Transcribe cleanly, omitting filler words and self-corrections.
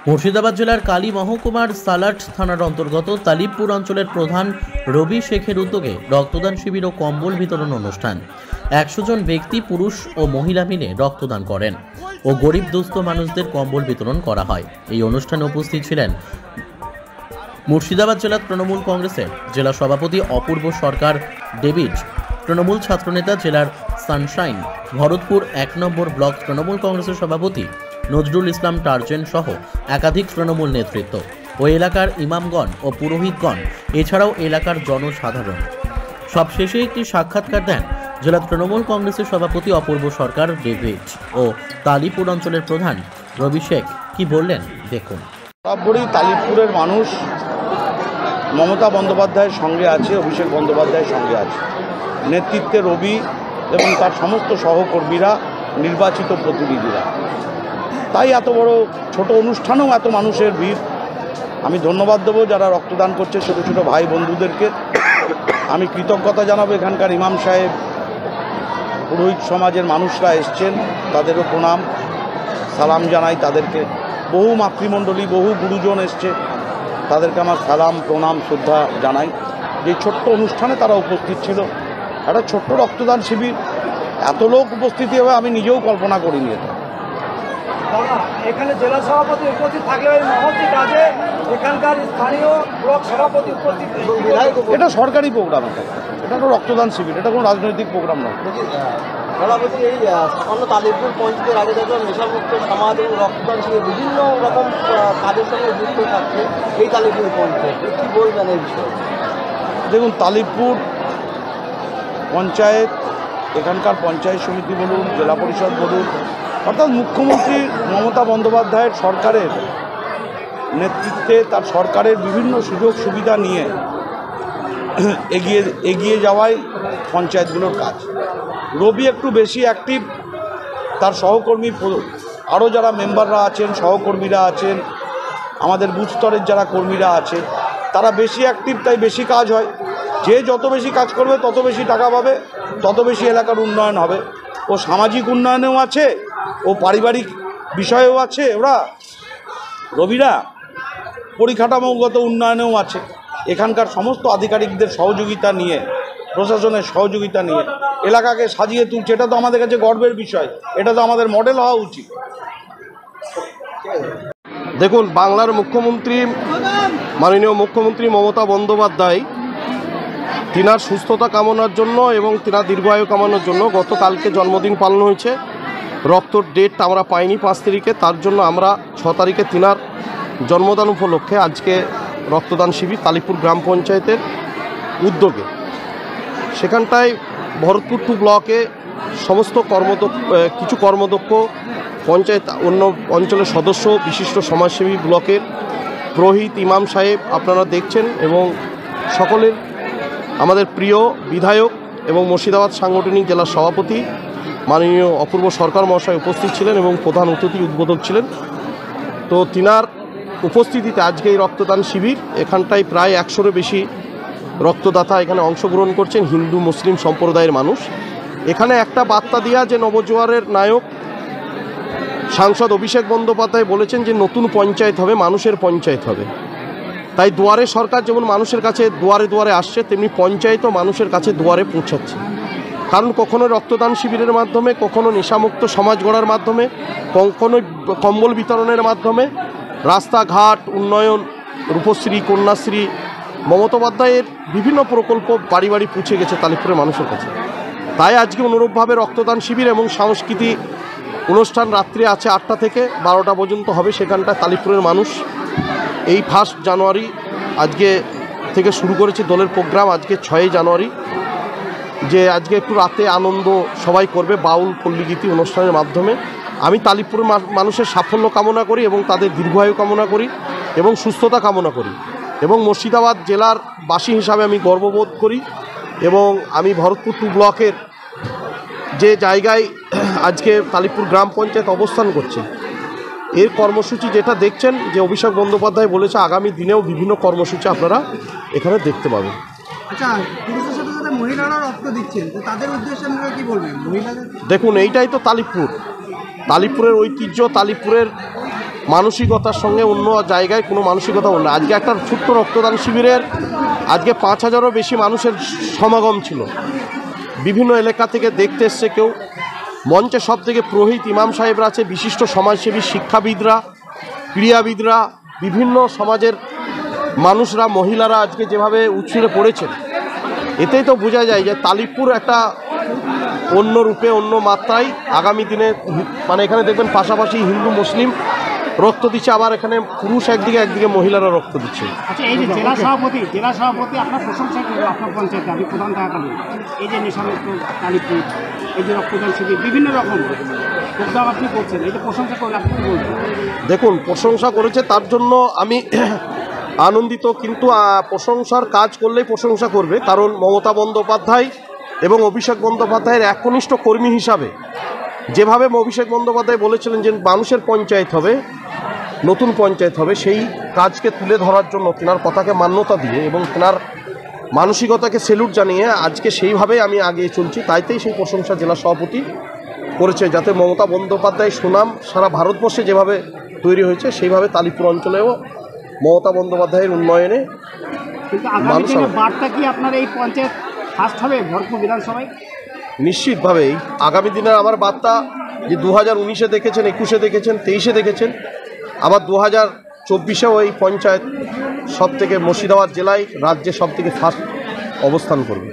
মুর্শিদাবাদ জেলার কালী মহকুমার সালাট থানার অন্তর্গত তালিবপুর অঞ্চলের প্রধান রবি শেখের উদ্যোগে রক্তদান শিবির ও কম্বল বিতরণ অনুষ্ঠান। 100 জন ব্যক্তি পুরুষ ও মহিলা মিলে রক্তদান করেন ও গরিব দুস্থ মানুষদের কম্বল বিতরণ করা হয়। এই অনুষ্ঠানে উপস্থিত ছিলেন মুর্শিদাবাদ জেলা তৃণমূল কংগ্রেসের জেলা সভাপতি অপূর্ব সরকার ডেভিড, তৃণমূল ছাত্রনেতা জেলার সানশাইন, ভরতপুর 1 নম্বর ব্লক তৃণমূল কংগ্রেসের সভাপতি নজরুল ইসলাম টার্জেন সহ একাধিক তৃণমূল নেতৃত্ব ও এলাকার ইমামগণ ও পুরোহিতগণ, এছাড়াও এলাকার জনসাধারণ। সবশেষে একটি সাক্ষাৎকার দেন জেলা তৃণমূল কংগ্রেসের সভাপতি অপূর্ব সরকার ডেভিড ও তালিপুর অঞ্চলের প্রধান রবি শেখ। কি বললেন দেখুন। বরাবরই তালিপুরের মানুষ মমতা বন্দ্যোপাধ্যায়ের সঙ্গে আছে, অভিষেক বন্দ্যোপাধ্যায়ের সঙ্গে আছে। নেতৃত্বে রবি এবং তার সমস্ত সহকর্মীরা, নির্বাচিত প্রতিনিধিরা। তাই এত বড় ছোট অনুষ্ঠানেও এত মানুষের ভিড়। আমি ধন্যবাদ দেবো যারা রক্তদান করছে, ছোটো ছোটো ভাই বন্ধুদেরকে। আমি কৃতজ্ঞতা জানাবো এখানকার ইমাম সাহেব, পুরোহিত সমাজের মানুষরা এসছেন, তাদেরও প্রণাম সালাম জানাই তাদেরকে। বহু মাতৃমণ্ডলী, বহু গুরুজন এসছে, তাদেরকে আমার সালাম প্রণাম শ্রদ্ধা জানাই। যে ছোট্ট অনুষ্ঠানে তারা উপস্থিত ছিল, একটা ছোট্ট রক্তদান শিবির, এত লোক উপস্থিতি হবে আমি নিজেও কল্পনা করিনি। এখানে জেলা সভাপতি উপস্থিত থাকলে ওই মহতি কাজে এখানকার স্থানীয় ব্লক সভাপতি উপস্থিত। এটা সরকারি প্রোগ্রাম, এটা কোনো রক্তদান শিবির, এটা কোনো রাজনৈতিক প্রোগ্রাম নয়। সভাপতি এই সামান্য তালিবপুর পঞ্চায়েতের আগে দেখলাম নেশামুক্ত সমাজ এবং রক্তদান শিবির বিভিন্ন রকম কাজের সঙ্গে যুক্ত থাকছে এই তালিবপুর পঞ্চায়েত, কী বলবেন এই বিষয়ে? দেখুন, তালিবপুর পঞ্চায়েত, এখানকার পঞ্চায়েত সমিতি বলুন, জেলা পরিষদ বলুন, অর্থাৎ মুখ্যমন্ত্রী মমতা বন্দ্যোপাধ্যায়ের সরকারের নেতৃত্বে তার সরকারের বিভিন্ন সুযোগ সুবিধা নিয়ে এগিয়ে যাওয়াই পঞ্চায়েতগুলোর কাজ। রবি একটু বেশি অ্যাক্টিভ, তার সহকর্মী আরও যারা মেম্বাররা আছেন, সহকর্মীরা আছেন, আমাদের বুথ স্তরের যারা কর্মীরা আছে, তারা বেশি অ্যাক্টিভ, তাই বেশি কাজ হয়। যে যত বেশি কাজ করবে তত বেশি টাকা পাবে, তত বেশি এলাকার উন্নয়ন হবে। ও সামাজিক উন্নয়নেও আছে, ও পারিবারিক বিষয়েও আছে, ওরা রবিরা পরিকাঠামোগত উন্নয়নেও আছে। এখানকার সমস্ত আধিকারিকদের সহযোগিতা নিয়ে, প্রশাসনের সহযোগিতা নিয়ে এলাকাকে সাজিয়ে তুলছে। এটা তো আমাদের কাছে গর্বের বিষয়, এটা তো আমাদের মডেল হওয়া উচিত। দেখুন, বাংলার মুখ্যমন্ত্রী, মাননীয় মুখ্যমন্ত্রী মমতা বন্দ্যোপাধ্যায় তিনার সুস্থতা কামনার জন্য এবং তিনার দীর্ঘায়ু কামনার জন্য গতকালকে জন্মদিন পালন হয়েছে। রক্তর ডেট আমরা পাইনি 5 তারিখে, তার জন্য আমরা 6 তারিখে তিনার জন্মদিন উপলক্ষে আজকে রক্তদান শিবির তালিপুর গ্রাম পঞ্চায়েতের উদ্যোগে, সেখানটায় ভরতপুর 2 ব্লকে সমস্ত কিছু কর্মদক্ষ পঞ্চায়েত, অন্য অঞ্চলের সদস্য, বিশিষ্ট সমাজসেবী, ব্লকের পুরোহিত, ইমাম সাহেব আপনারা দেখছেন, এবং সকলের আমাদের প্রিয় বিধায়ক এবং মুর্শিদাবাদ সাংগঠনিক জেলার সভাপতি মাননীয় অপূর্ব সরকার মহাশয় উপস্থিত ছিলেন এবং প্রধান অতিথি উদ্বোধক ছিলেন। তো তিনার উপস্থিতিতে আজকে এই রক্তদান শিবির, এখানটায় প্রায় 100-এর বেশি রক্তদাতা এখানে অংশগ্রহণ করছেন, হিন্দু মুসলিম সম্প্রদায়ের মানুষ। এখানে একটা বার্তা দেওয়া যে নবজোয়ারের নায়ক সাংসদ অভিষেক বন্দ্যোপাধ্যায় বলেছেন যে নতুন পঞ্চায়েত হবে, মানুষের পঞ্চায়েত হবে। তাই দুয়ারে সরকার যেমন মানুষের কাছে দুয়ারে দুয়ারে আসছে, তেমনি পঞ্চায়েতও মানুষের কাছে দুয়ারে পৌঁছাচ্ছে। কারণ কখনো রক্তদান শিবিরের মাধ্যমে, কখনো নেশামুক্ত সমাজ গড়ার মাধ্যমে, কখনো কম্বল বিতরণের মাধ্যমে, রাস্তাঘাট উন্নয়ন, রূপশ্রী, কন্যাশ্রী, মমতা বন্দ্যোপাধ্যায়ের বিভিন্ন প্রকল্প বাড়ি বাড়ি পৌঁছে গেছে তালিপুরের মানুষের কাছে। তাই আজকে অনুরূপভাবে রক্তদান শিবির এবং সাংস্কৃতিক অনুষ্ঠান রাত্রি আছে 8টা থেকে 12টা পর্যন্ত হবে। সেখানটা তালিপুরের মানুষ এই 1 জানুয়ারি আজকে থেকে শুরু করেছে দলের প্রোগ্রাম। আজকে 6 জানুয়ারি, যে আজকে একটু রাতে আনন্দ সবাই করবে বাউল পল্লীগীতি অনুষ্ঠানের মাধ্যমে। আমি তালিপুরের মানুষের সাফল্য কামনা করি এবং তাদের দীর্ঘায়ু কামনা করি এবং সুস্থতা কামনা করি, এবং মুর্শিদাবাদ জেলার বাসী হিসাবে আমি গর্ববোধ করি। এবং আমি ভরতপুর 2 ব্লকের যে জায়গায় আজকে তালিপুর গ্রাম পঞ্চায়েত অবস্থান করছে, এর কর্মসূচি যেটা দেখছেন, যে অভিষেক বন্দ্যোপাধ্যায় বলেছে আগামী দিনেও বিভিন্ন কর্মসূচি আপনারা এখানে দেখতে পাবেন। আচ্ছা, পুরুষের সাথে সাথে মহিলারা রক্ত দিচ্ছেন, তো তাদের উদ্দেশ্যে আপনারা কী বলবেন? মহিলাদের দেখুন, এইটাই তো তালিপুরের ঐতিহ্য, তালিপুরের মানসিকতার সঙ্গে অন্য জায়গায় কোনো মানসিকতা অন্য। আজকে একটা ছোট্ট রক্তদান শিবিরের আজকে 5,000-এরও বেশি মানুষের সমাগম ছিল। বিভিন্ন এলাকা থেকে দেখতে এসছে কেউ। মঞ্চে সব থেকে পুরোহিত ইমাম সাহেবরা আছে, বিশিষ্ট সমাজসেবী, শিক্ষাবিদরা, ক্রীড়াবিদরা, বিভিন্ন সমাজের মানুষরা, মহিলারা আজকে যেভাবে উচ্ছ্বলে পড়েছেন, এতেই তো বোঝা যায় যে তালিবপুর একটা অন্য রূপে, অন্য মাত্রায় আগামী দিনে মানে এখানে দেখবেন পাশাপাশি হিন্দু মুসলিম রক্ত দিচ্ছে, আবার এখানে পুরুষ একদিকে মহিলারা রক্ত দিচ্ছে। আচ্ছা, এই যে জেলা সভাপতি আপনার প্রশংসা করবো আপনার পঞ্চায়েতে, আমি প্রধান থাকাকালীন এই যে নেশামুক্ত তালিবপুর, এই যে রক্তদান শিবির, বিভিন্ন রকম প্রোগ্রাম আপনি করছেন, এই যে প্রশংসা করলে আপনি কি বলবেন? দেখুন, প্রশংসা করেছে তার জন্য আমি আনন্দিত, কিন্তু প্রশংসার কাজ করলেই প্রশংসা করবে, কারণ মমতা বন্দ্যোপাধ্যায় এবং অভিষেক বন্দ্যোপাধ্যায়ের একনিষ্ঠ কর্মী হিসাবে যেভাবে অভিষেক বন্দ্যোপাধ্যায় বলেছিলেন যে মানুষের পঞ্চায়েত হবে, নতুন পঞ্চায়েত হবে, সেই কাজকে তুলে ধরার জন্য তেনার কথাকে মান্যতা দিয়ে এবং তেনার মানসিকতাকে স্যালুট জানিয়ে আজকে সেইভাবেই আমি আগিয়ে চলছি। তাইতেই সেই প্রশংসা জেলা সভাপতি করেছে, যাতে মমতা বন্দ্যোপাধ্যায় সুনাম সারা ভারতবর্ষে যেভাবে তৈরি হয়েছে সেইভাবে তালিবপুর অঞ্চলেও মমতা বন্দ্যোপাধ্যায়ের উন্নয়নে কিন্তু আগামী দিনে বার্তা কি আপনার এই পঞ্চায়েত ফার্স্ট হবে ভরপুর বিধানসভায়? নিশ্চিতভাবেই আগামী দিনের আমার বার্তা যে 2019-এ দেখেছেন, 21-এ দেখেছেন, 23-এ দেখেছেন, আবার 2024-এও এই পঞ্চায়েত সব থেকে মুর্শিদাবাদ জেলায় রাজ্যে সব থেকে ফার্স্ট অবস্থান করবে।